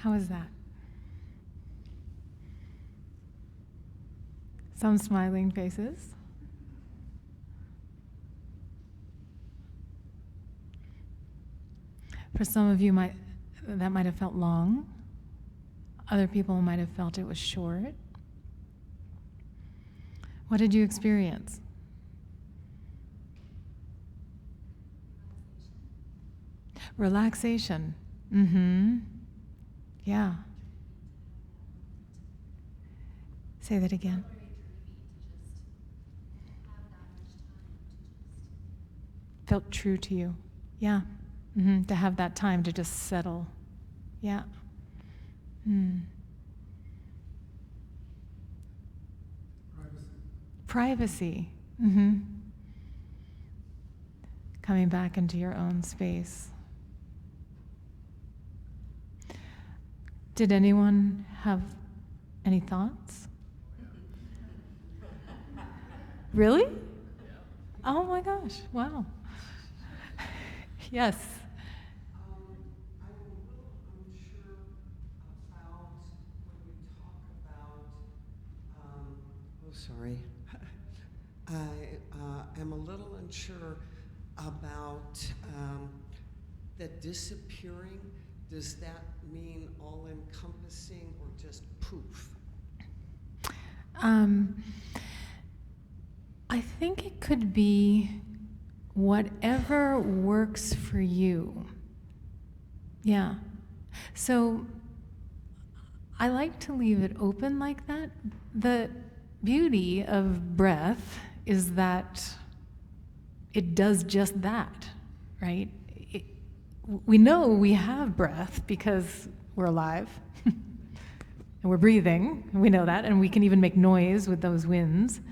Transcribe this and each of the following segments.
How is that? Some smiling faces. For some of you, that might have felt long. Other people might have felt it was short. What did you experience? Relaxation. Mm-hmm. Yeah. Say that again. Felt true to you. Yeah. Mm-hmm. To have that time to just settle. Yeah. Privacy. Mm-hmm. Coming back into your own space. Did anyone have any thoughts? Really? Oh my gosh, wow. Yes. I'm a little unsure about when you talk about, I am a little unsure about that disappearing. Does that mean all-encompassing or just poof? I think it could be whatever works for you. Yeah. So I like to leave it open like that. The beauty of breath is that it does just that, right? We know we have breath because we're alive and we're breathing, we know that, and we can even make noise with those winds.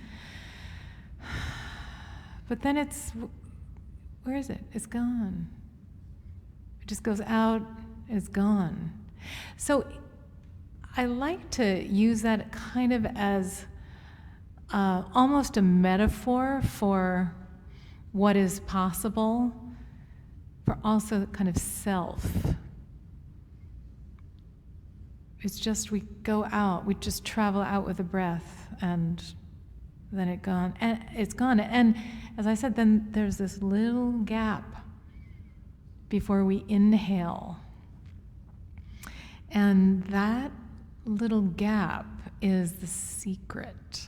But then where is it? It's gone. It just goes out, it's gone. So I like to use that kind of as almost a metaphor for what is possible, for also kind of self. It's just we go out, we just travel out with the breath, and then it's gone. And as I said, then there's this little gap before we inhale. And that little gap is the secret.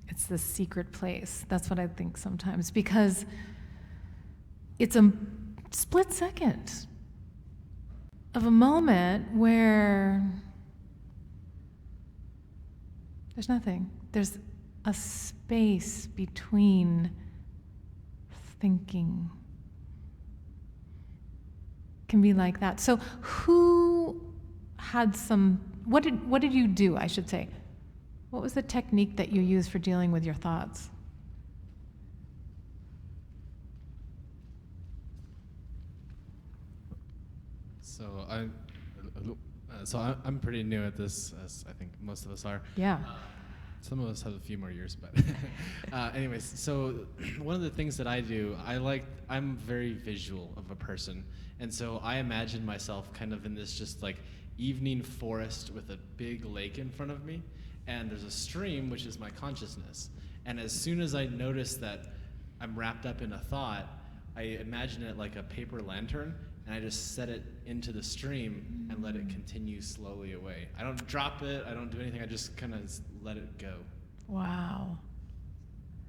It's the secret place. That's what I think sometimes, because it's a split second of a moment where there's nothing. There's a space between thinking. Can be like that. So who had what did you do, I should say? What was the technique that you used for dealing with your thoughts? So I'm pretty new at this, as I think most of us are. Yeah. Some of us have a few more years, but anyways, so one of the things that I do, I'm very visual of a person, and so I imagine myself kind of in this just like evening forest with a big lake in front of me, and there's a stream, which is my consciousness, and as soon as I notice that I'm wrapped up in a thought, I imagine it like a paper lantern, and I just set it into the stream and let it continue slowly away. I don't drop it, I don't do anything, I just kind of let it go. Wow.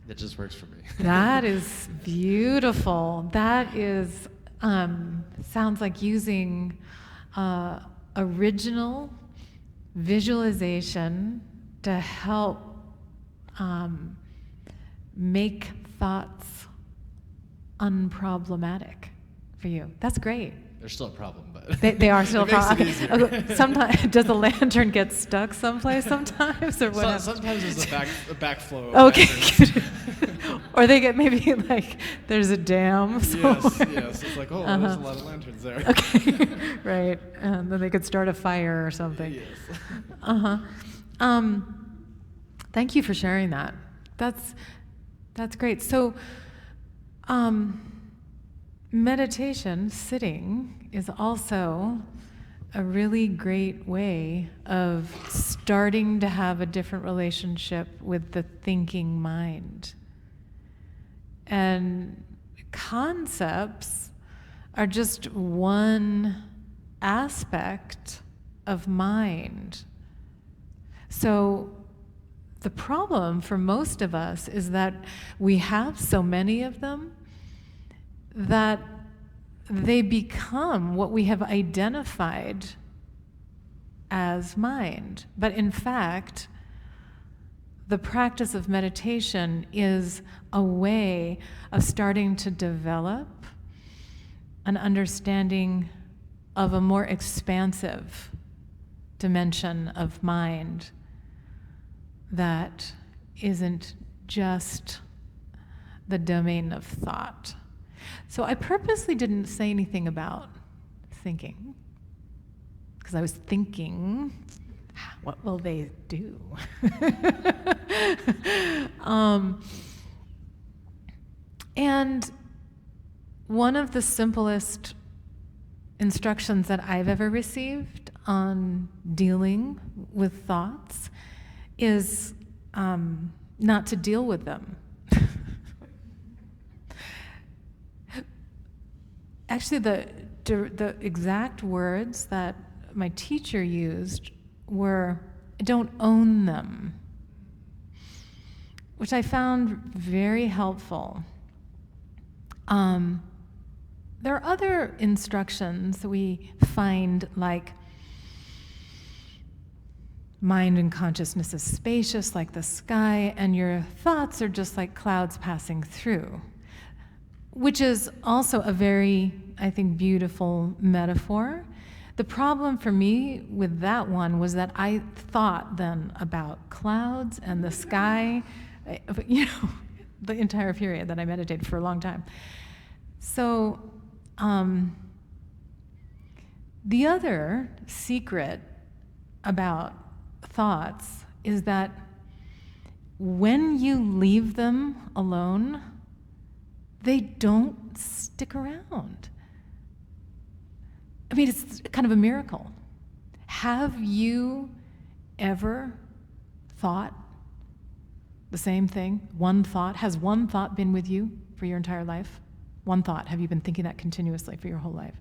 That just works for me. That is beautiful. That is, sounds like using original visualization to help make thoughts unproblematic for you. That's great. They're still a problem, but they are still a problem. Easier. Sometimes does the lantern get stuck someplace? Sometimes, or what? Sometimes there's a backflow. Okay, or they get maybe like there's a dam somewhere. Yes. It's like, there's a lot of lanterns there. Okay, right. And then they could start a fire or something. Yes. Thank you for sharing that. That's great. So, meditation, sitting, is also a really great way of starting to have a different relationship with the thinking mind. And concepts are just one aspect of mind. So the problem for most of us is that we have so many of them that they become what we have identified as mind. But in fact, the practice of meditation is a way of starting to develop an understanding of a more expansive dimension of mind that isn't just the domain of thought. So I purposely didn't say anything about thinking, because I was thinking, what will they do? And one of the simplest instructions that I've ever received on dealing with thoughts is not to deal with them. Actually, the exact words that my teacher used were, "Don't own them," which I found very helpful. There are other instructions that we find, like mind and consciousness is spacious like the sky, and your thoughts are just like clouds passing through, which is also a very, I think, beautiful metaphor. The problem for me with that one was that I thought then about clouds and the sky, the entire period that I meditated for a long time. So the other secret about thoughts is that when you leave them alone, they don't stick around. I mean, it's kind of a miracle. Have you ever thought the same thing? One thought? Has one thought been with you for your entire life? One thought. Have you been thinking that continuously for your whole life?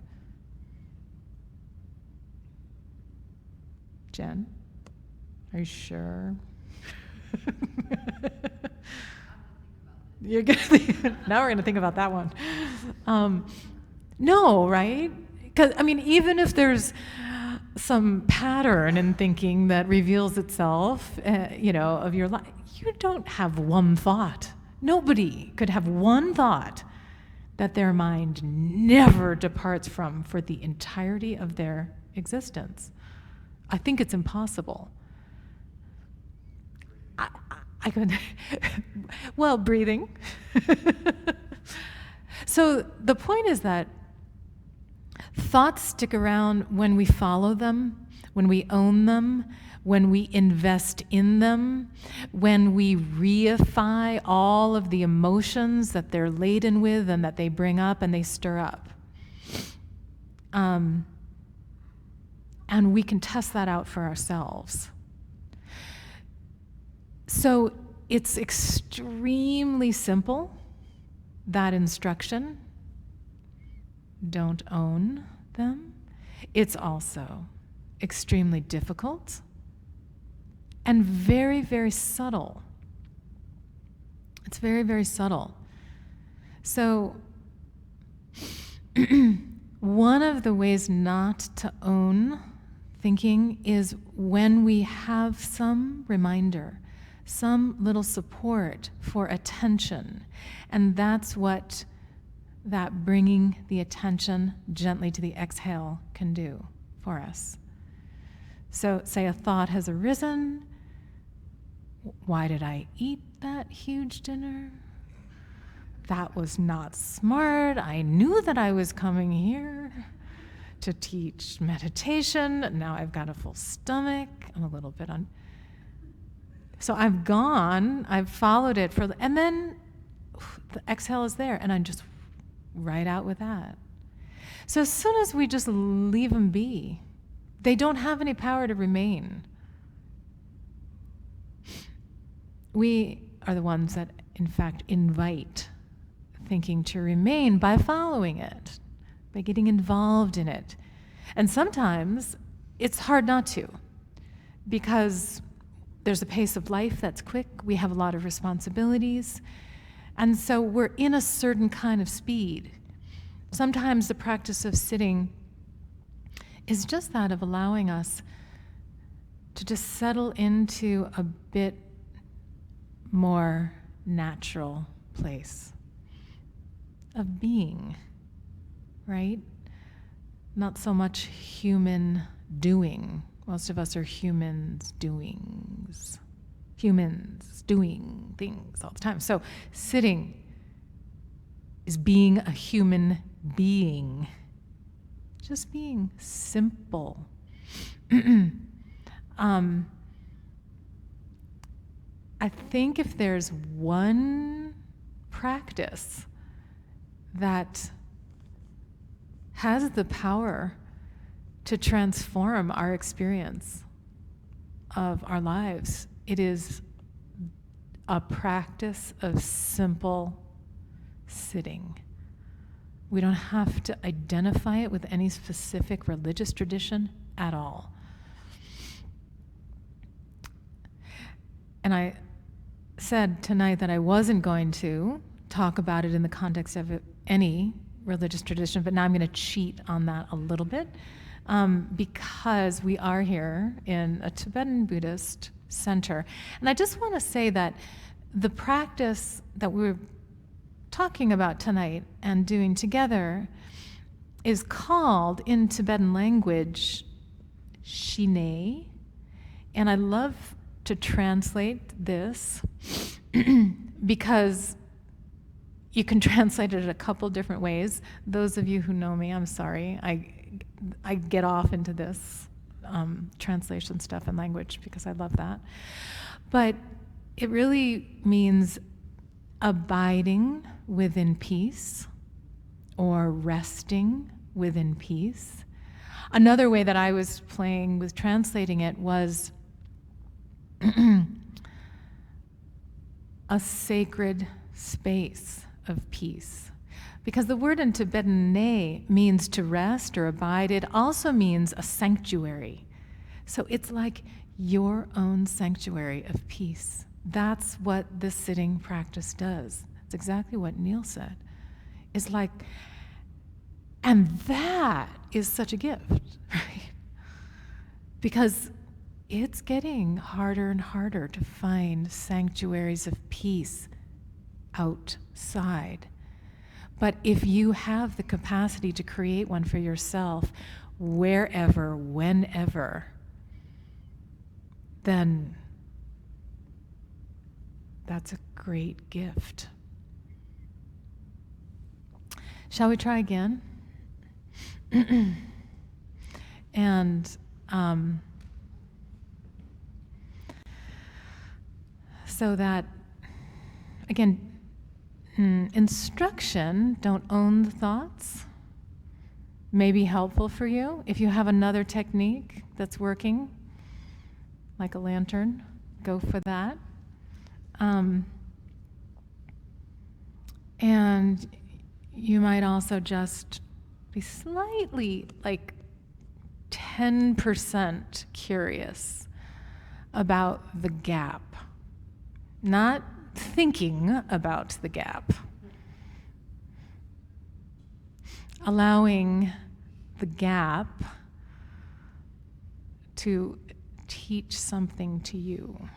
Jen? Are you sure? You're gonna now we're gonna think about that one. No, right? Because I mean, even if there's some pattern in thinking that reveals itself, of your life, you don't have one thought. Nobody could have one thought that their mind never departs from for the entirety of their existence. I think it's impossible. I could, well, breathing. So the point is that thoughts stick around when we follow them, when we own them, when we invest in them, when we reify all of the emotions that they're laden with and that they bring up and they stir up. And we can test that out for ourselves. So it's extremely simple, that instruction. Don't own them. It's also extremely difficult and very, very subtle. It's very, very subtle. So one of the ways not to own thinking is when we have some reminder, some little support for attention. And that's what that bringing the attention gently to the exhale can do for us. So say a thought has arisen. Why did I eat that huge dinner? That was not smart. I knew that I was coming here to teach meditation. Now I've got a full stomach. I'm a little bit on. So I've followed it and then the exhale is there, and I'm just right out with that. So as soon as we just leave them be, They don't have any power to remain. We are the ones that, in fact, invite thinking to remain by following it, by getting involved in it. And sometimes it's hard not to, because there's a pace of life that's quick. We have a lot of responsibilities. And so we're in a certain kind of speed. Sometimes the practice of sitting is just that, of allowing us to just settle into a bit more natural place of being, right? Not so much human doing. Most of us are humans doing things all the time. So sitting is being a human being, just being simple. I think if there's one practice that has the power to transform our experience of our lives, it is a practice of simple sitting. We don't have to identify it with any specific religious tradition at all. And I said tonight that I wasn't going to talk about it in the context of any religious tradition, but now I'm going to cheat on that a little bit, because we are here in a Tibetan Buddhist center. And I just want to say that the practice that we're talking about tonight and doing together is called, in Tibetan language, Shine. And I love to translate this because you can translate it a couple different ways. Those of you who know me, I'm sorry, I get off into this translation stuff and language because I love that. But it really means abiding within peace or resting within peace. Another way that I was playing with translating it was a sacred space of peace. Because the word in Tibetan ne means to rest or abide. It also means a sanctuary. So it's like your own sanctuary of peace. That's what this sitting practice does. It's exactly what Neil said. It's like, and that is such a gift, right? Because it's getting harder and harder to find sanctuaries of peace outside. But if you have the capacity to create one for yourself, wherever, whenever, then that's a great gift. Shall we try again? And so that, again, instruction, don't own the thoughts, may be helpful for you. If you have another technique that's working, like a lantern, go for that. And you might also just be slightly, like 10% curious about the gap. Not thinking about the gap. Allowing the gap to teach something to you.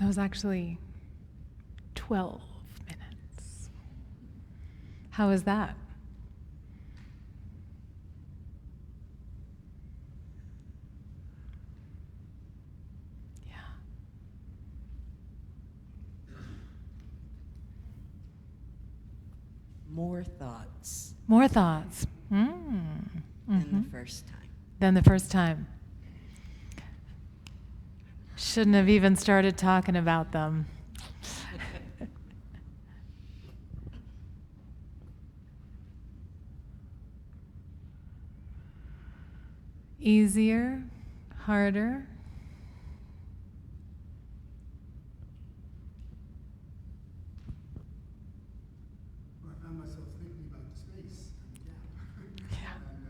That was actually 12 minutes. How was that? Yeah. More thoughts More thoughts. than Mhm. the first time. Than the first time. Shouldn't have even started talking about them. Easier, harder. Well, I found myself thinking about the space and the gap. Yeah. And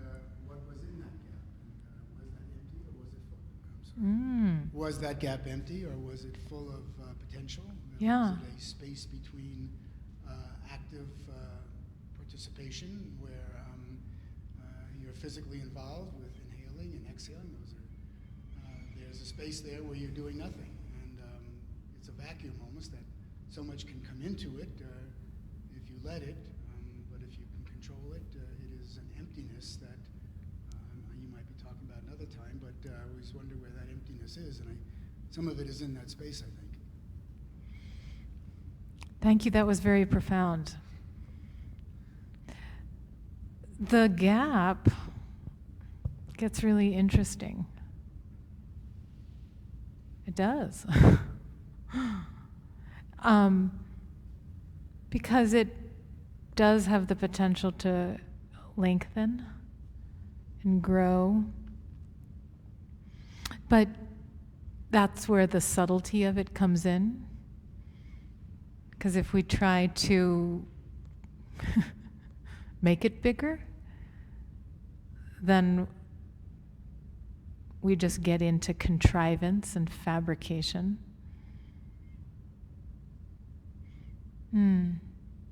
what was in that gap. And was that empty or was it full? I'm sorry. Was that gap empty or was it full of potential? Yeah. Was it a space between active participation where you're physically involved with inhaling and exhaling? There's a space there where you're doing nothing. And it's a vacuum almost that so much can come into it if you let it. But if you can control it, it is an emptiness that you might be talking about another time, but I always wonder where that emptiness is, and some of it is in that space, I think. Thank you. That was very profound. The gap gets really interesting. It does. Because it does have the potential to lengthen and grow. But that's where the subtlety of it comes in. Because if we try to make it bigger, then we just get into contrivance and fabrication.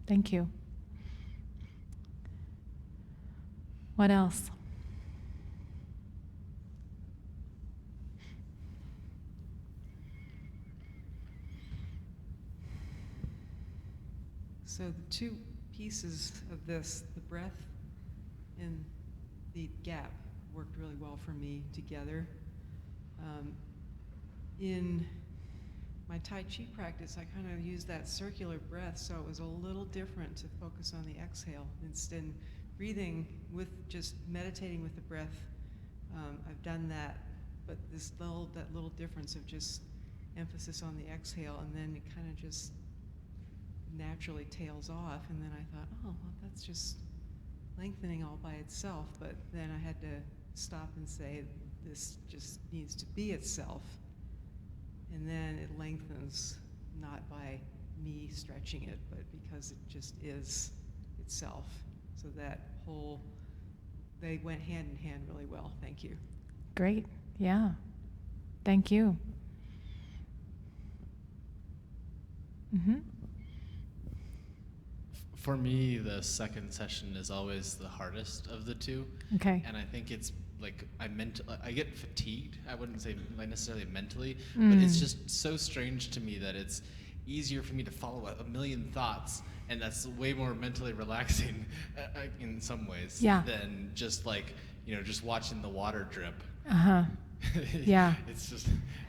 Thank you. What else? So the two pieces of this, the breath and the gap, worked really well for me together. In my Tai Chi practice, I kind of used that circular breath, so it was a little different to focus on the exhale. Instead, breathing with just meditating with the breath, I've done that, but that little difference of just emphasis on the exhale, and then it kind of just naturally tails off. And then I thought, oh, well, that's just lengthening all by itself. But then I had to stop and say, this just needs to be itself. And then it lengthens, not by me stretching it, but because it just is itself. So that they went hand in hand really well. Thank you. Great. Yeah. Thank you. For me, the second session is always the hardest of the two. Okay. And I think it's like I get fatigued. I wouldn't say necessarily mentally, but it's just so strange to me that it's easier for me to follow a million thoughts, and that's way more mentally relaxing in some ways than just just watching the water drip. Yeah. It's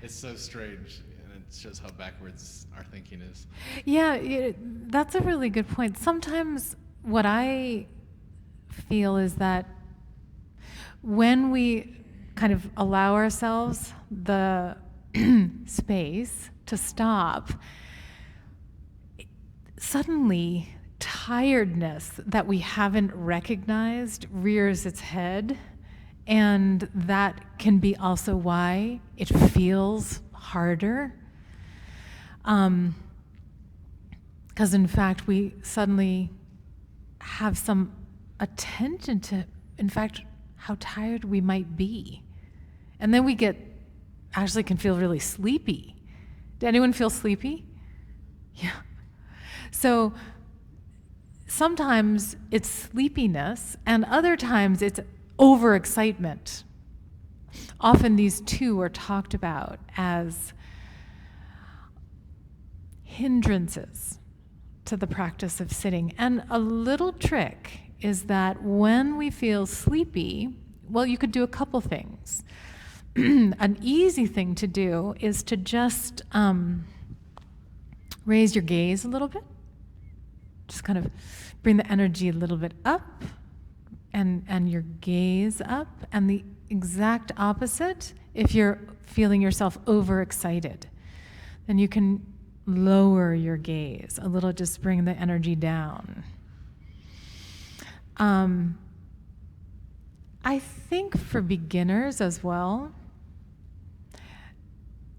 so strange, and it shows how backwards our thinking is. Yeah, that's a really good point. Sometimes what I feel is that when we kind of allow ourselves the space to stop, suddenly tiredness that we haven't recognized rears its head, and that can be also why it feels harder. Because in fact, we suddenly have some attention to, in fact, how tired we might be. And then we actually can feel really sleepy. Did anyone feel sleepy? Yeah. So sometimes it's sleepiness, and other times it's overexcitement. Often these two are talked about as hindrances to the practice of sitting. And a little trick is that when we feel sleepy, well, you could do a couple things. An easy thing to do is to just raise your gaze a little bit. Just kind of bring the energy a little bit up and your gaze up. And the exact opposite, if you're feeling yourself overexcited, then you can lower your gaze a little, just bring the energy down. I think for beginners as well,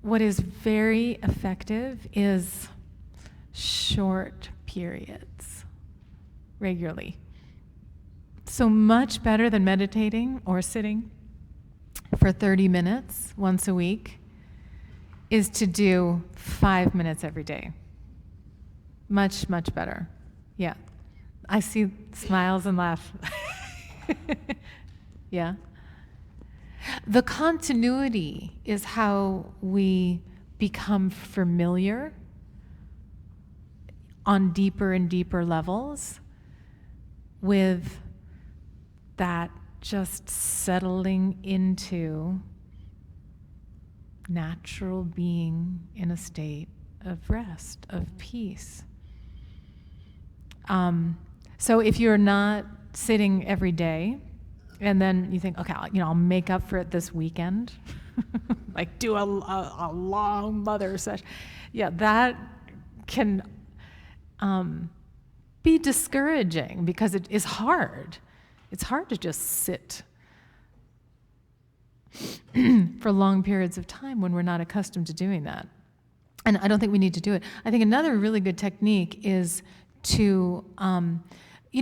what is very effective is short periods regularly. So much better than meditating or sitting for 30 minutes once a week is to do 5 minutes every day. Much, much better. Yeah. I see smiles and laugh. Yeah. The continuity is how we become familiar on deeper and deeper levels with that just settling into natural being in a state of rest, of peace. So if you're not sitting every day, and then you think, okay, I'll make up for it this weekend, like do a long mother session. Yeah, that can be discouraging because it is hard. It's hard to just sit for long periods of time when we're not accustomed to doing that. And I don't think we need to do it. I think another really good technique is to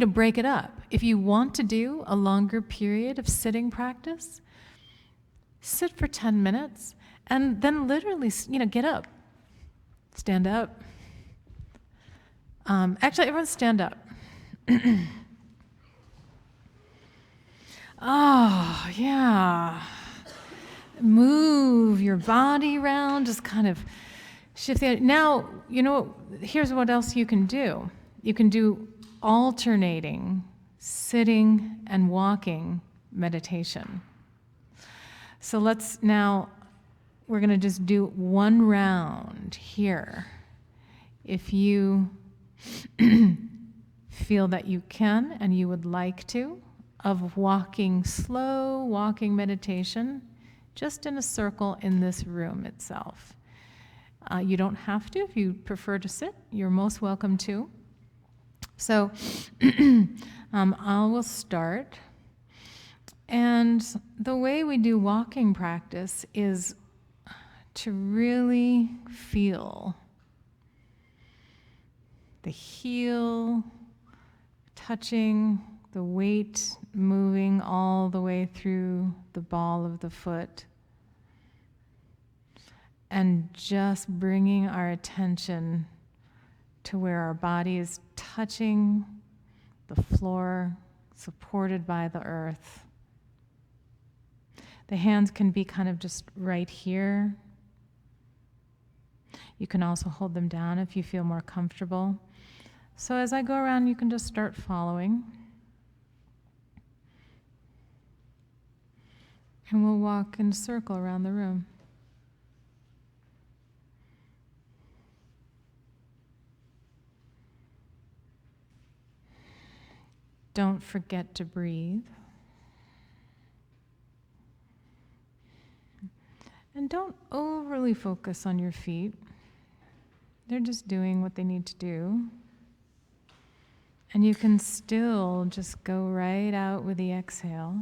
break it up. If you want to do a longer period of sitting practice, sit for 10 minutes and then literally, get up, stand up. Actually, everyone stand up. Oh, yeah. Move your body around, just kind of shift the. Now, here's what else you can do. You can do alternating sitting and walking meditation. So we're going to just do one round here. If you feel that you can and you would like to, of slow walking meditation, just in a circle in this room itself. You don't have to. If you prefer to sit, you're most welcome to. So I will start. And the way we do walking practice is to really feel the heel touching, the weight moving all the way through the ball of the foot, and just bringing our attention to where our body is touching the floor, supported by the earth. The hands can be kind of just right here. You can also hold them down if you feel more comfortable. So as I go around, you can just start following. And we'll walk in a circle around the room. Don't forget to breathe. And don't overly focus on your feet. They're just doing what they need to do. And you can still just go right out with the exhale.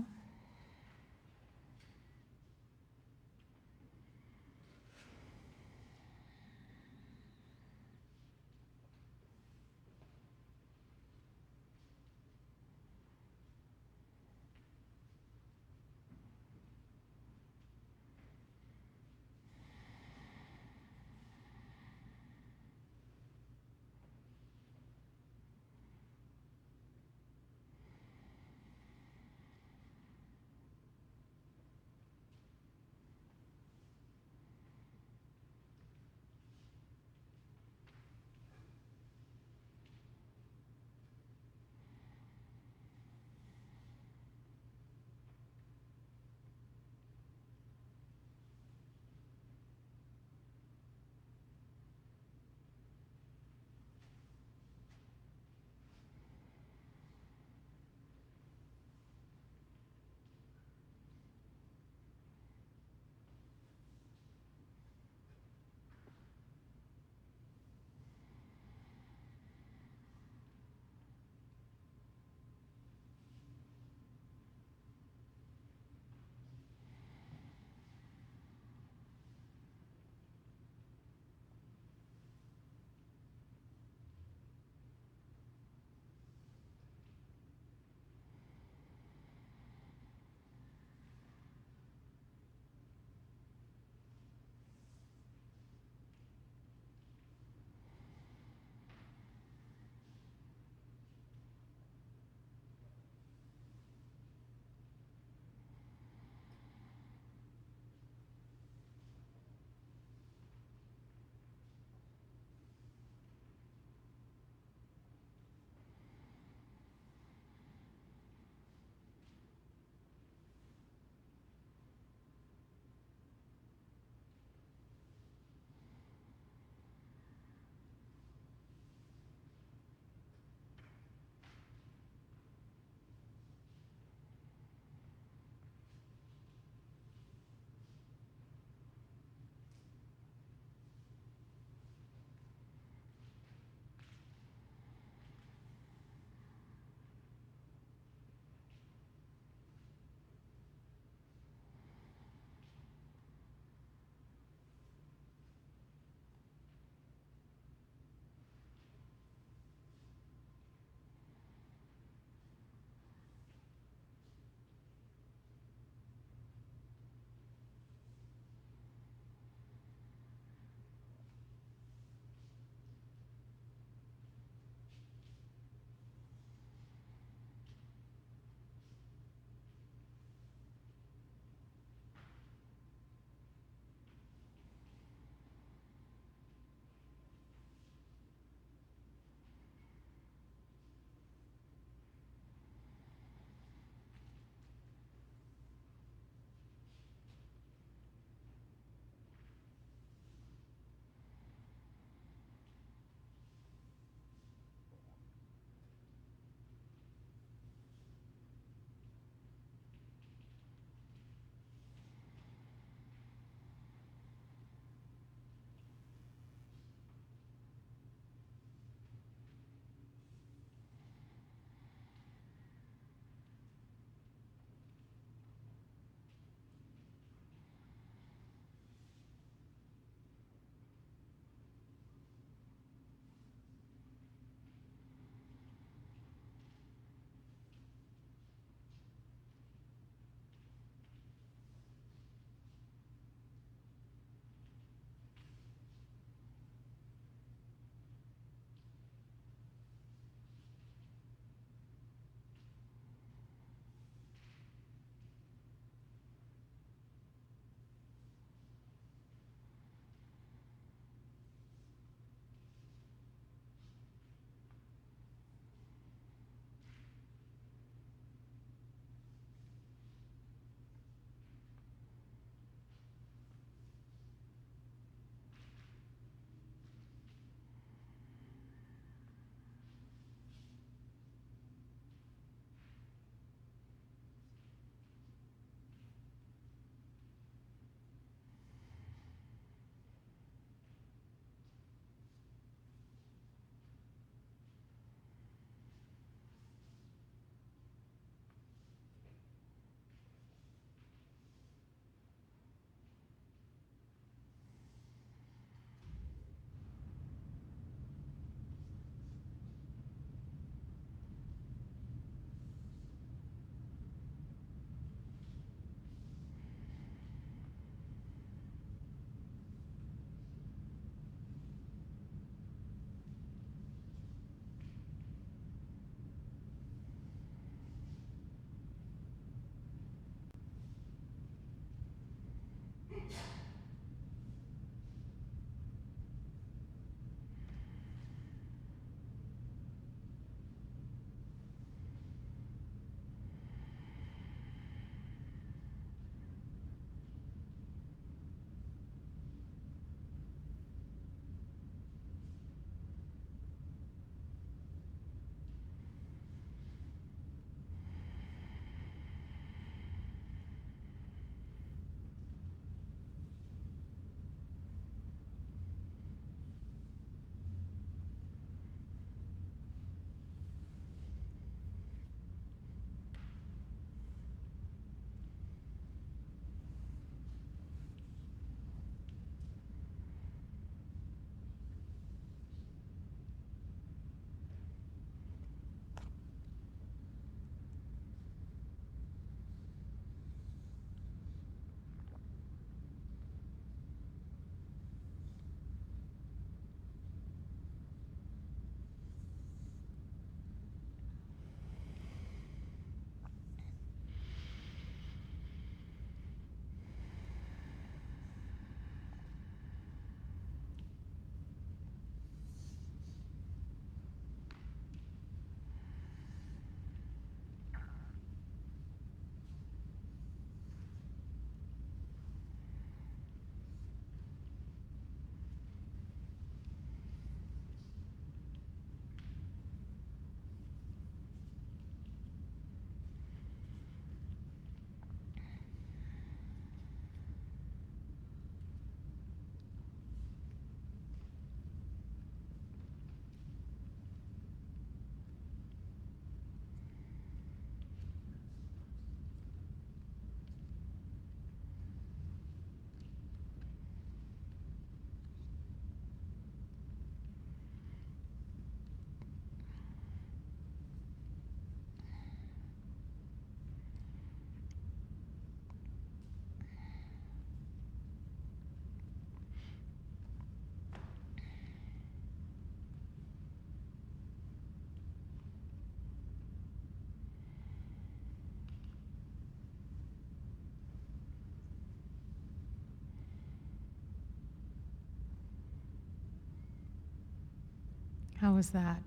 How was that?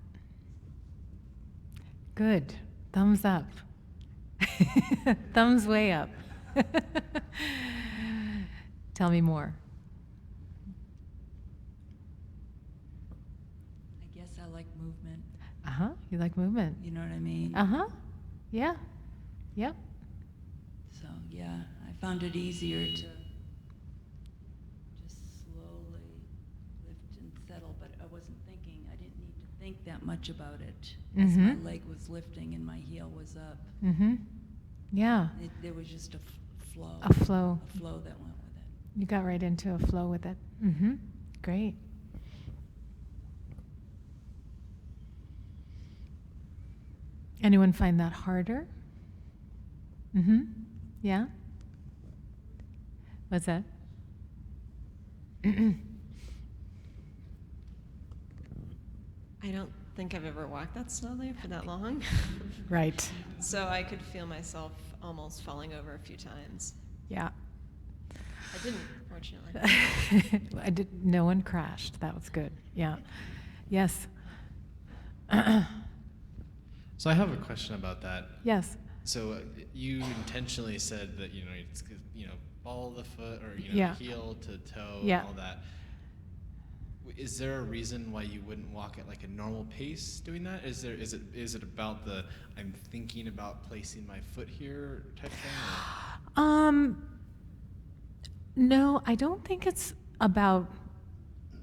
Good. Thumbs up. Thumbs way up. Tell me more. I guess I like movement. Uh-huh. You like movement. You know what I mean? Uh-huh. Yeah. Yep. So yeah, I found it easier to just slowly lift and settle, but I wasn't thinking. I didn't need to think that much about it. As my leg was lifting and my heel was up. Mm-hmm. Yeah. There was just a flow. A flow. A flow that went with it. You got right into a flow with it. Mm-hmm. Great. Anyone find that harder? Mm-hmm. Yeah? What's that? I don't think I've ever walked that slowly for that long. Right. So I could feel myself almost falling over a few times. Yeah. I didn't, fortunately. No one crashed. That was good. Yeah. Yes. So I have a question about that. Yes. So you intentionally said that it's ball of the foot or Yeah. heel to toe Yeah. and all that. Is there a reason why you wouldn't walk at like a normal pace doing that? Is it about the I'm thinking about placing my foot here type thing? No, I don't think it's about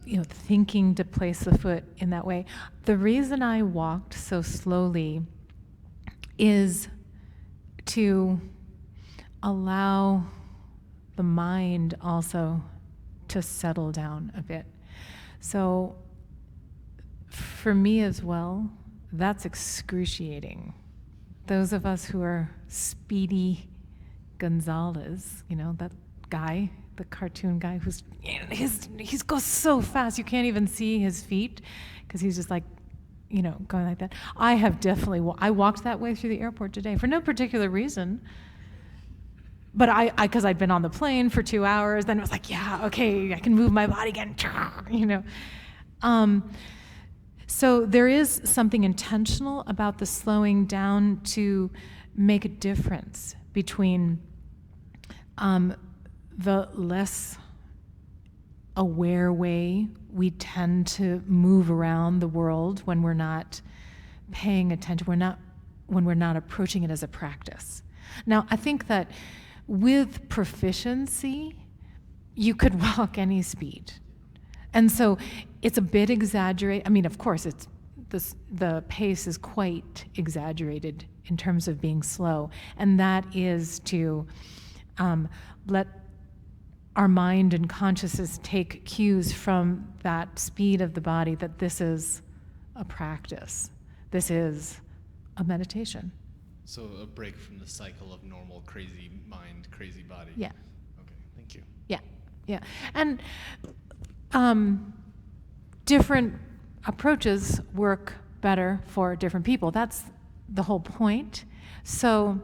thinking to place the foot in that way. The reason I walked so slowly is to allow the mind also to settle down a bit. So for me as well, that's excruciating. Those of us who are Speedy Gonzalez, that guy, the cartoon guy who's he goes so fast you can't even see his feet because he's just like going like that. I have definitely I walked that way through the airport today for no particular reason, but because I'd been on the plane for 2 hours, then it was like, yeah, okay, I can move my body again. So there is something intentional about the slowing down to make a difference between the less aware way we tend to move around the world when we're not paying attention, when we're not approaching it as a practice. Now, I think that with proficiency, you could walk any speed. And so it's a bit exaggerated. I mean, of course, the pace is quite exaggerated in terms of being slow. And that is to let our mind and consciousness take cues from that speed of the body, that this is a practice. This is a meditation. So a break from the cycle of normal crazy mind, crazy body. Yeah. Okay, thank you. Yeah, yeah. And different approaches work better for different people. That's the whole point. So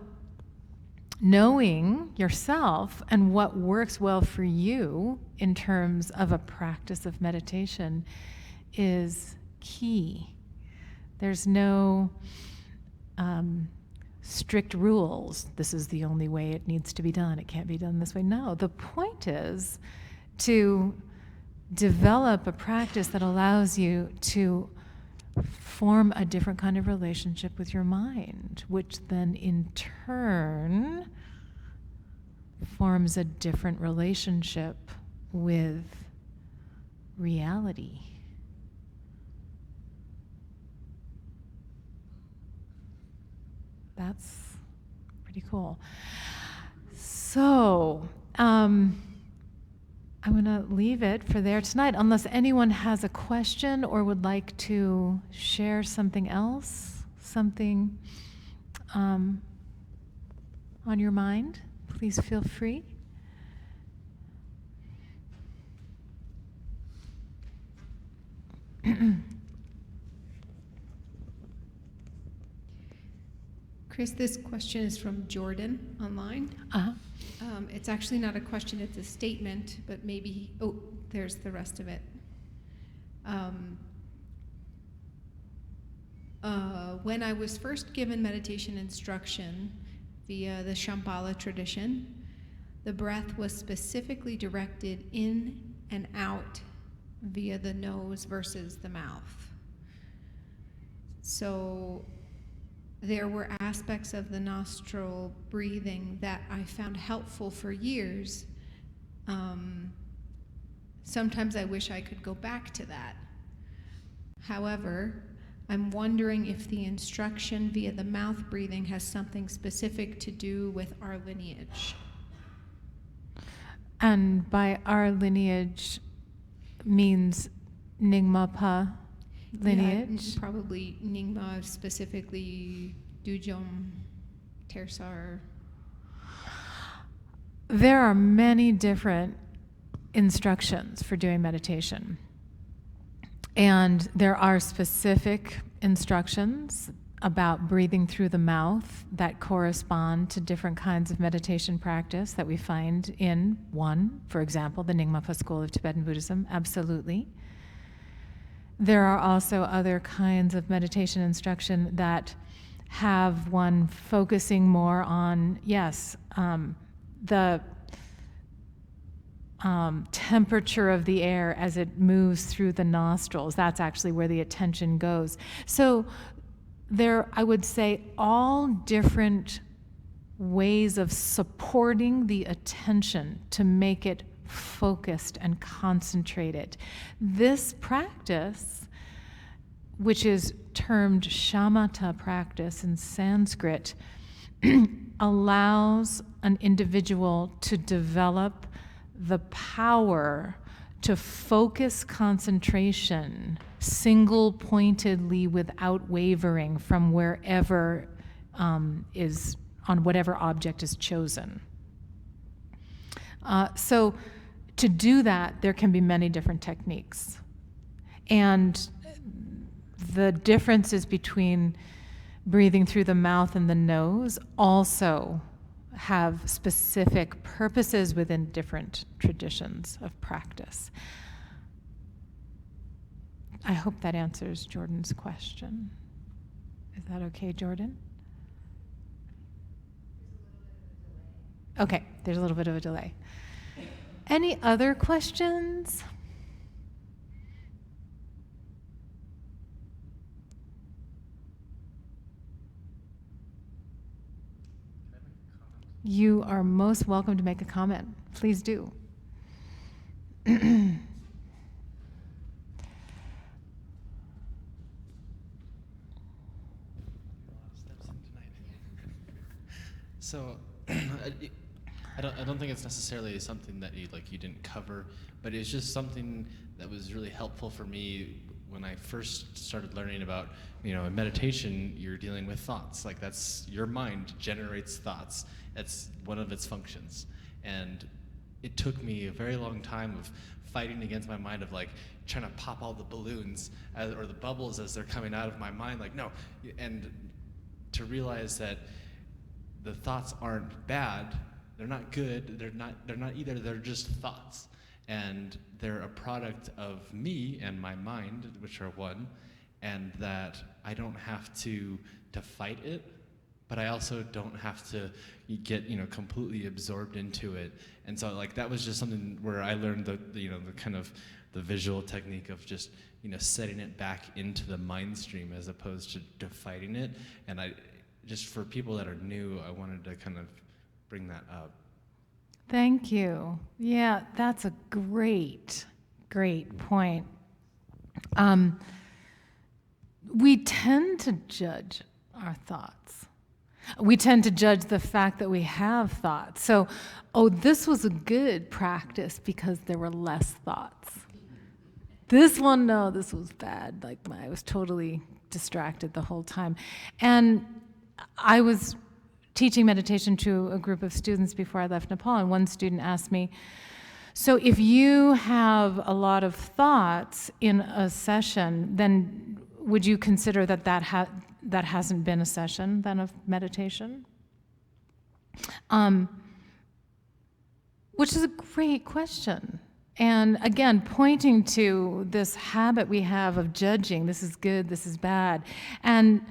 knowing yourself and what works well for you in terms of a practice of meditation is key. There's no strict rules. This is the only way it needs to be done. It can't be done this way. No, the point is to develop a practice that allows you to form a different kind of relationship with your mind, which then in turn forms a different relationship with reality. That's pretty cool. So, I'm going to leave it for there tonight, unless anyone has a question or would like to share something else, something on your mind. Please feel free. Chris, this question is from Jordan online. Uh-huh. It's actually not a question, it's a statement, but maybe, there's the rest of it. when I was first given meditation instruction via the Shambhala tradition, the breath was specifically directed in and out via the nose versus the mouth. So there were aspects of the nostril breathing that I found helpful for years. Sometimes I wish I could go back to that. However, I'm wondering if the instruction via the mouth breathing has something specific to do with our lineage. And by our lineage means Nyingmapa lineage? Yeah, probably Nyingma, specifically Dujom, Tersar. There are many different instructions for doing meditation. And there are specific instructions about breathing through the mouth that correspond to different kinds of meditation practice that we find in one, for example, the Nyingmapa school of Tibetan Buddhism, absolutely. There are also other kinds of meditation instruction that have one focusing more on, yes, the temperature of the air as it moves through the nostrils. That's actually where the attention goes. So there, I would say, all different ways of supporting the attention to make it focused and concentrated. This practice, which is termed shamatha practice in Sanskrit, allows an individual to develop the power to focus concentration single-pointedly without wavering from wherever is on whatever object is chosen. So to do that, there can be many different techniques. And the differences between breathing through the mouth and the nose also have specific purposes within different traditions of practice. I hope that answers Jordan's question. Is that okay, Jordan? Okay, there's a little bit of a delay. Any other questions? You are most welcome to make a comment. Please do. So, I don't think it's necessarily something that you didn't cover, but it's just something that was really helpful for me when I first started learning about, in meditation, you're dealing with thoughts. Like, that's, your mind generates thoughts. That's one of its functions. And it took me a very long time of fighting against my mind, of trying to pop all the balloons or the bubbles as they're coming out of my mind, no. And to realize that the thoughts aren't bad, they're not good, they're not either, they're just thoughts. And they're a product of me and my mind, which are one, and that I don't have to fight it, but I also don't have to get completely absorbed into it. And so that was just something where I learned the kind of the visual technique of just setting it back into the mind stream as opposed to fighting it. And I just, for people that are new, I wanted to kind of bring that up. Thank you. Yeah, that's a great point. We tend to judge our thoughts. We tend to judge the fact that we have thoughts. So, this was a good practice because there were less thoughts. This one, no, this was bad. I was totally distracted the whole time. And I was teaching meditation to a group of students before I left Nepal, and one student asked me, so if you have a lot of thoughts in a session, then would you consider that hasn't been a session then of meditation? Which is a great question. And again, pointing to this habit we have of judging, this is good, this is bad. And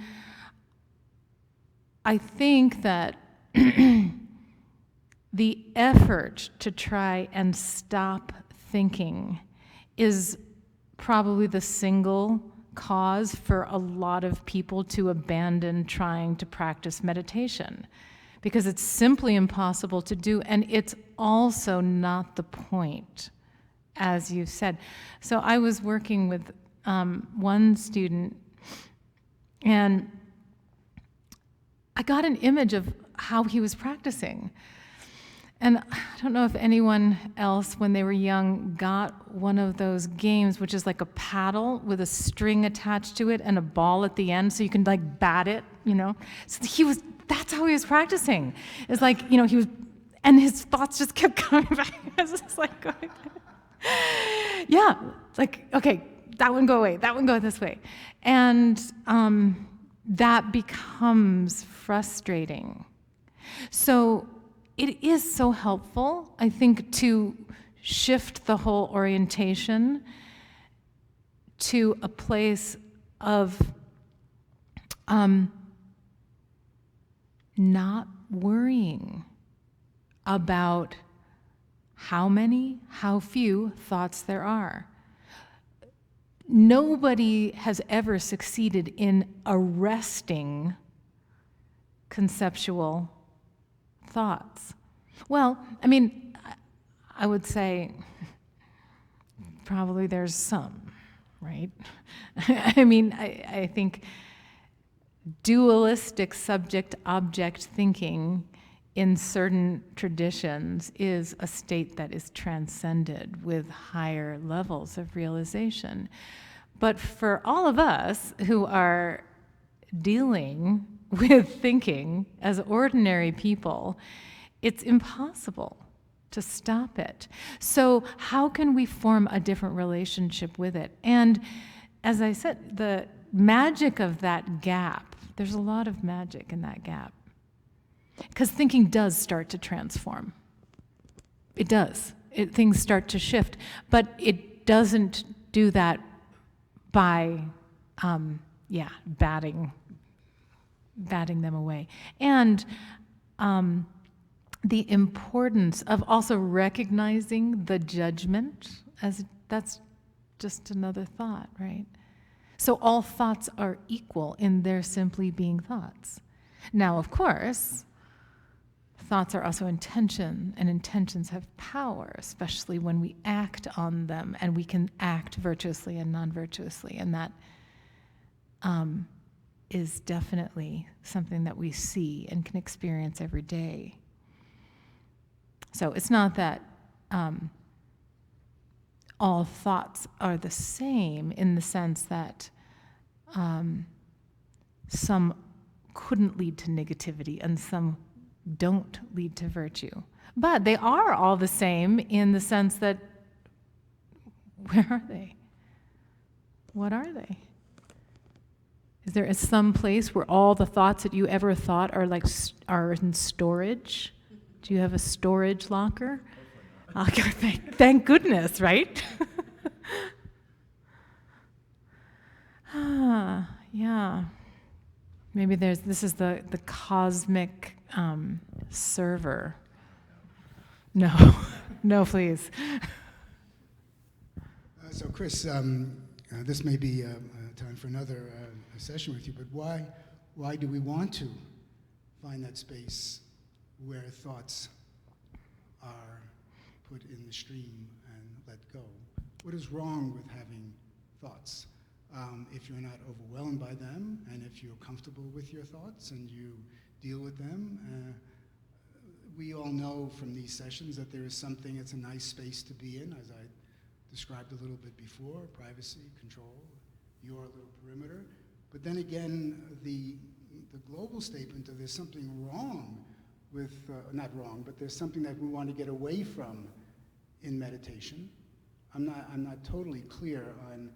I think that the effort to try and stop thinking is probably the single cause for a lot of people to abandon trying to practice meditation, because it's simply impossible to do, and it's also not the point, as you said. So I was working with one student, and I got an image of how he was practicing. And I don't know if anyone else, when they were young, got one of those games, which is like a paddle with a string attached to it and a ball at the end, so you can like bat it, you know? So that's how he was practicing. It's like, you know, he was, and his thoughts just kept coming back. I was just like going, yeah, like, okay, that one go away, that one go this way. And that becomes frustrating. So it is so helpful, I think, to shift the whole orientation to a place of not worrying about how many, how few thoughts there are. Nobody has ever succeeded in arresting conceptual thoughts. Well, I mean, I would say probably there's some, right? I mean, I think dualistic subject-object thinking in certain traditions is a state that is transcended with higher levels of realization. But for all of us who are dealing with thinking as ordinary people, it's impossible to stop it. So how can we form a different relationship with it? And as I said, the magic of that gap, there's a lot of magic in that gap. Because thinking does start to transform. It does. Things start to shift. But it doesn't do that by, batting them away. And the importance of also recognizing the judgment, as that's just another thought, right? So all thoughts are equal in their simply being thoughts. Now, of course, thoughts are also intention, and intentions have power, especially when we act on them, and we can act virtuously and non-virtuously, and that is definitely something that we see and can experience every day. So it's not that all thoughts are the same in the sense that some couldn't lead to negativity and some don't lead to virtue. But they are all the same in the sense that, where are they? What are they? Is there some place where all the thoughts that you ever thought are in storage? Do you have a storage locker? Thank goodness, right? Yeah. Maybe this is the cosmic server. No, please. So, Chris, this may be time for another session with you, but why do we want to find that space where thoughts are put in the stream and let go? What is wrong with having thoughts? If you're not overwhelmed by them, and if you're comfortable with your thoughts and you deal with them, we all know from these sessions that there is something, it's a nice space to be in, as I described a little bit before, privacy, control, your little perimeter. But then again, the global statement of there's something wrong with, not wrong, but there's something that we want to get away from in meditation. I'm not totally clear on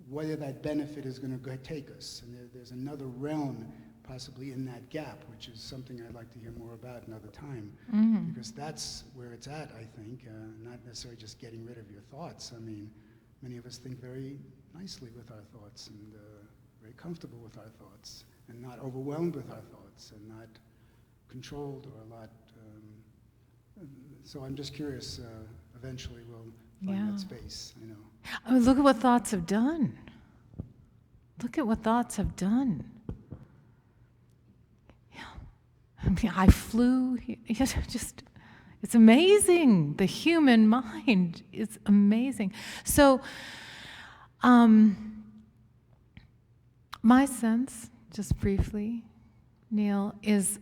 whether that benefit is going to take us. And there's another realm possibly in that gap, which is something I'd like to hear more about another time. Mm-hmm. Because that's where it's at, I think, not necessarily just getting rid of your thoughts. I mean, many of us think very nicely with our thoughts and very comfortable with our thoughts. and not overwhelmed with our thoughts and not controlled or a lot. So I'm just curious, eventually we'll find that space, you know. I mean, look at what thoughts have done. Look at what thoughts have done. Yeah. I mean, I flew, just, it's amazing. The human mind is amazing. So, my sense, just briefly, Neil, is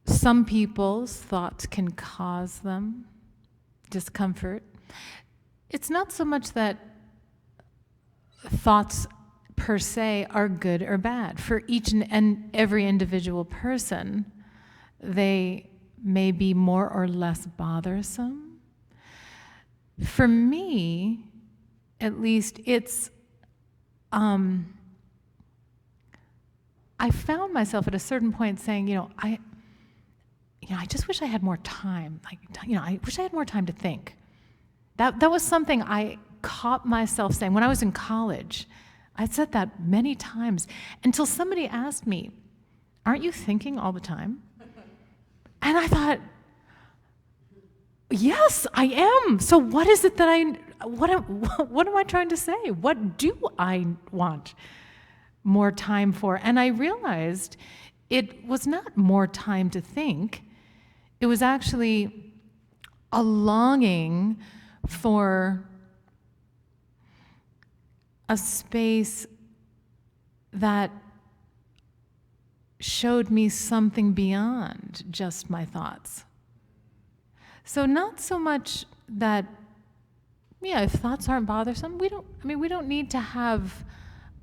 some people's thoughts can cause them discomfort. It's not so much that thoughts per se are good or bad. For each and every individual person, they may be more or less bothersome. For me, at least, it's, I found myself at a certain point saying, I just wish I had more time. I wish I had more time to think. That was something I caught myself saying when I was in college. I said that many times until somebody asked me, "Aren't you thinking all the time?" And I thought, yes, I am. So what is it that what am I trying to say? What do I want more time for? And I realized it was not more time to think. It was actually a longing for a space that showed me something beyond just my thoughts. So not so much that, if thoughts aren't bothersome, we don't need to have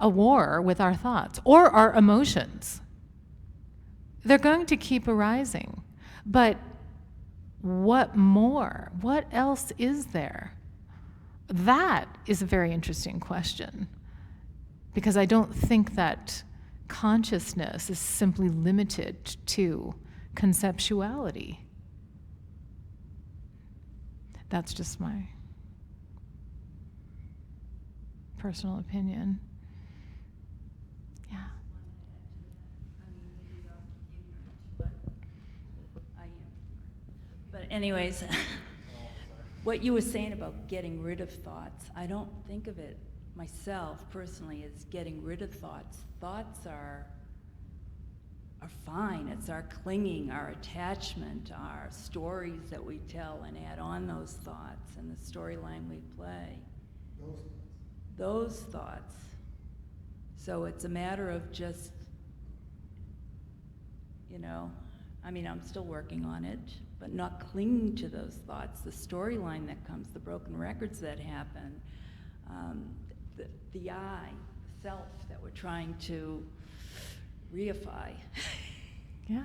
a war with our thoughts or our emotions. They're going to keep arising. But what more? What else is there? That is a very interesting question, because I don't think that consciousness is simply limited to conceptuality. That's just my personal opinion. Yeah. But anyways, what you were saying about getting rid of thoughts, I don't think of it myself personally as getting rid of thoughts. Thoughts are fine. It's our clinging, our attachment, our stories that we tell and add on those thoughts and the storyline we play. Those thoughts. So it's a matter of just, I'm still working on it, but not clinging to those thoughts, the storyline that comes, the broken records that happen, the I, the self that we're trying to reify. Yeah.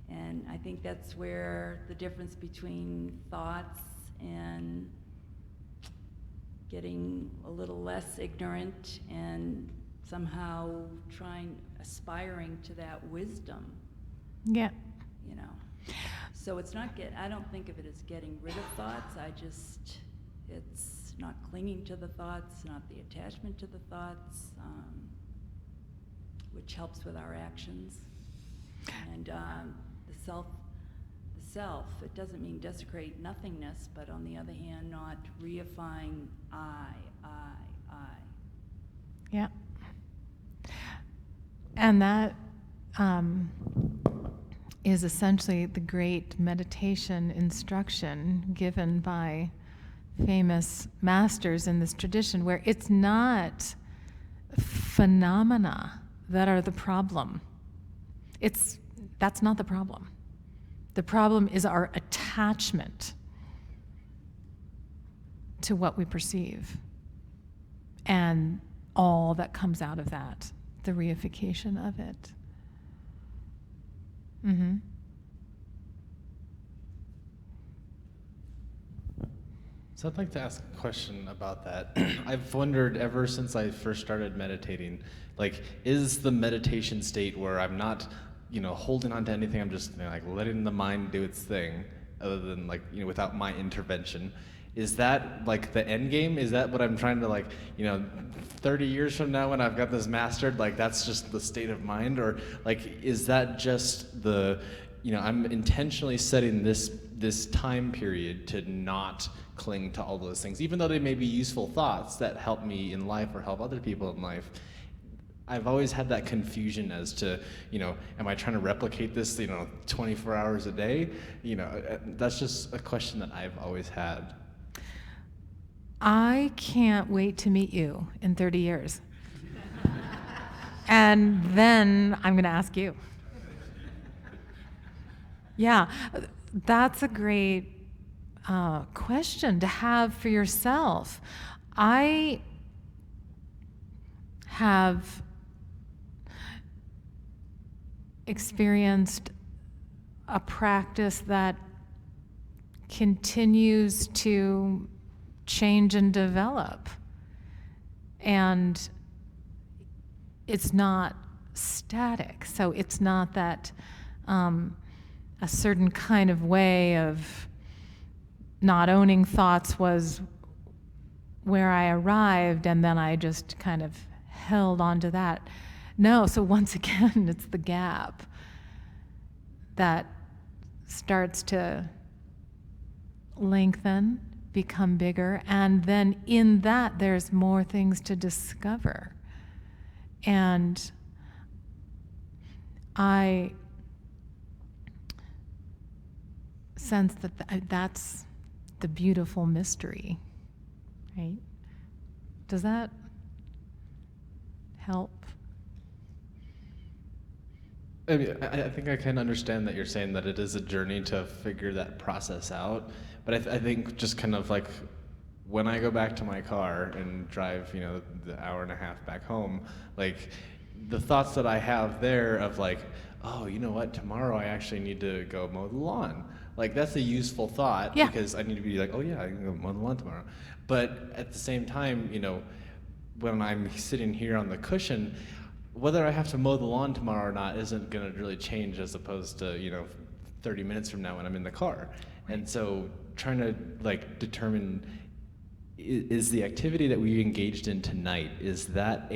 And I think that's where the difference between thoughts and getting a little less ignorant and somehow aspiring to that wisdom. Yeah. So it's not I don't think of it as getting rid of thoughts. It's not clinging to the thoughts, not the attachment to the thoughts, which helps with our actions. And the self, it doesn't mean desecrate nothingness, but on the other hand, not reifying I. Yeah. And that is essentially the great meditation instruction given by famous masters in this tradition, where it's not phenomena that are the problem. That's not the problem. The problem is our attachment to what we perceive and all that comes out of that, the reification of it. Mm-hmm. So I'd like to ask a question about that. I've wondered ever since I first started meditating, is the meditation state where I'm not, holding on to anything, I'm just letting the mind do its thing, other than without my intervention. Is that like the end game? Is that what I'm trying to, like, 30 years from now when I've got this mastered, like that's just the state of mind? Or like, is that just I'm intentionally setting this time period to not cling to all those things, even though they may be useful thoughts that help me in life or help other people in life. I've always had that confusion as to, am I trying to replicate this, 24 hours a day? That's just a question that I've always had. I can't wait to meet you in 30 years. And then I'm going to ask you. Yeah, that's a great question to have for yourself. I have experienced a practice that continues to change and develop. And it's not static. So it's not that a certain kind of way of not owning thoughts was where I arrived and then I just kind of held on to that. No, so once again, it's the gap that starts to lengthen, become bigger, and then in that there's more things to discover. And I sense that that's the beautiful mystery, right? Does that help? I mean, I think I can understand that you're saying that it is a journey to figure that process out. But I think just kind of like when I go back to my car and drive, the hour and a half back home, like the thoughts that I have there of like, oh, you know what, tomorrow I actually need to go mow the lawn. Like that's a useful thought because I need to be like, oh yeah, I can go mow the lawn tomorrow. But at the same time, when I'm sitting here on the cushion, whether I have to mow the lawn tomorrow or not isn't going to really change as opposed to, 30 minutes from now when I'm in the car. And so trying to like determine, is the activity that we engaged in tonight, is that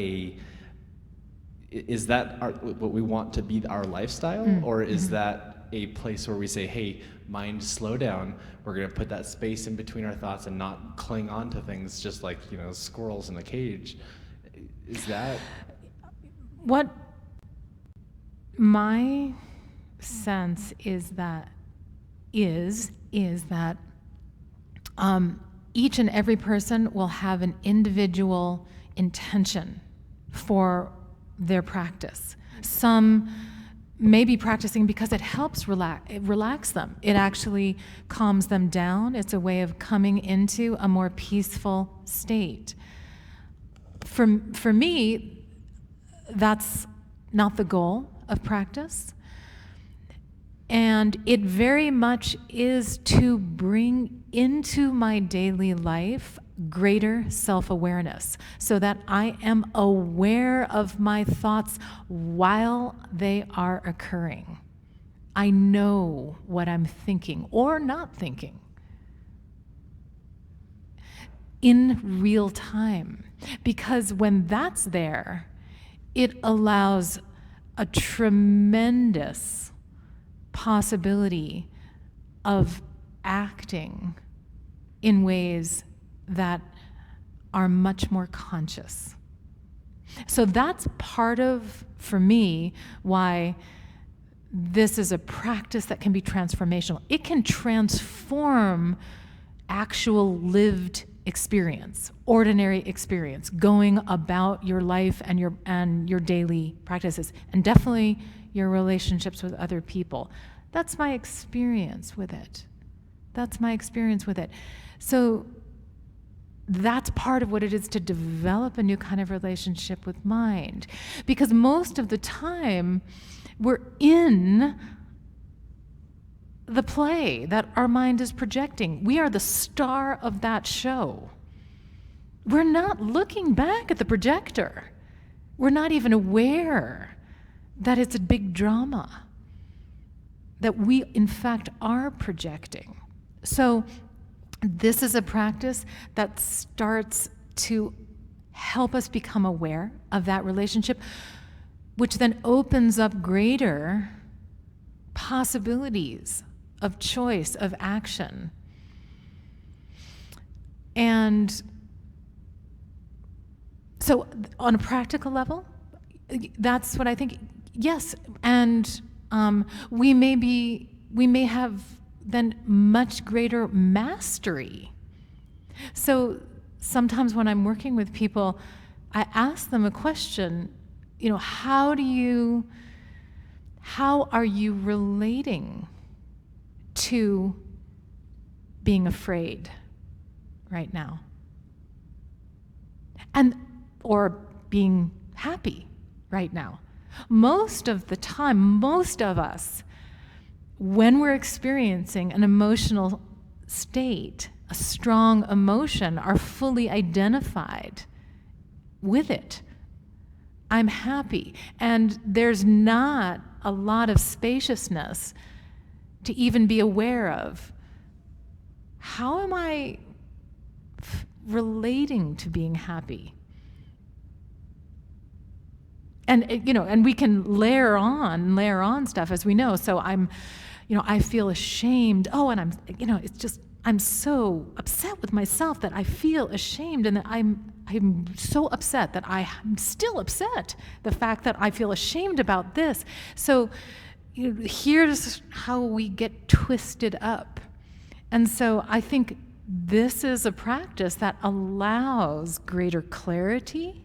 what we want to be our lifestyle? Or is that a place where we say, hey, mind, slow down. We're going to put that space in between our thoughts and not cling on to things just like, squirrels in a cage. Is that... What my sense is that each and every person will have an individual intention for their practice. Some may be practicing because it helps relax them. It actually calms them down. It's a way of coming into a more peaceful state. For me, that's not the goal of practice. And it very much is to bring into my daily life greater self-awareness so that I am aware of my thoughts while they are occurring. I know what I'm thinking or not thinking in real time. Because when that's there, it allows a tremendous possibility of acting in ways that are much more conscious. So that's part of, for me, why this is a practice that can be transformational. It can transform actual lived experience, ordinary experience, going about your life and your daily practices, and definitely your relationships with other people. That's my experience with it. So that's part of what it is to develop a new kind of relationship with mind. Because most of the time, we're in the play that our mind is projecting. We are the star of that show. We're not looking back at the projector. We're not even aware that it's a big drama, that we, in fact, are projecting. So this is a practice that starts to help us become aware of that relationship, which then opens up greater possibilities of choice, of action. And so on a practical level, that's what I think. Yes, and we may have then much greater mastery. So sometimes when I'm working with people, I ask them a question, how are you relating to being afraid right now? Or being happy right now. Most of the time, most of us, when we're experiencing an emotional state, a strong emotion, are fully identified with it. I'm happy. And there's not a lot of spaciousness to even be aware of. How am I relating to being happy? And and we can layer on stuff, as we know. So I feel ashamed. Oh, and I'm so upset with myself that I feel ashamed, and that I'm so upset that I'm still upset. The fact that I feel ashamed about this. So here's how we get twisted up. And so I think this is a practice that allows greater clarity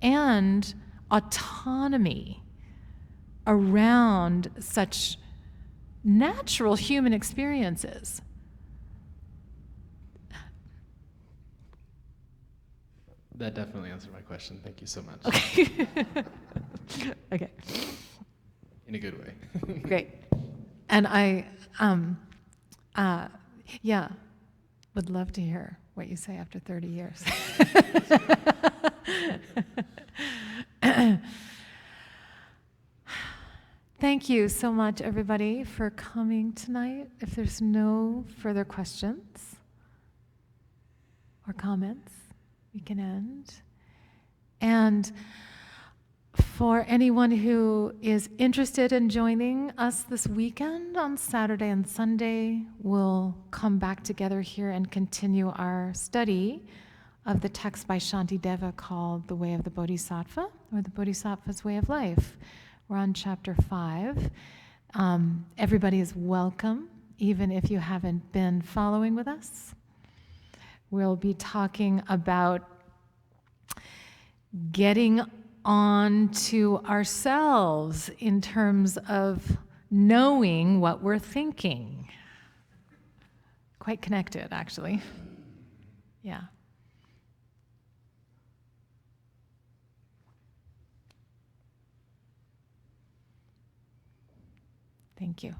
and autonomy around such natural human experiences. That definitely answered my question. Thank you so much. Okay. Okay. In a good way. Great. And I, would love to hear what you say after 30 years. Thank you so much, everybody, for coming tonight. If there's no further questions or comments, we can end. And for anyone who is interested in joining us this weekend on Saturday and Sunday, we'll come back together here and continue our study of the text by Shantideva called The Way of the Bodhisattva, or the Bodhisattva's Way of Life. We're on chapter 5. Everybody is welcome, even if you haven't been following with us. We'll be talking about getting on to ourselves in terms of knowing what we're thinking. Quite connected, actually. Yeah. Thank you.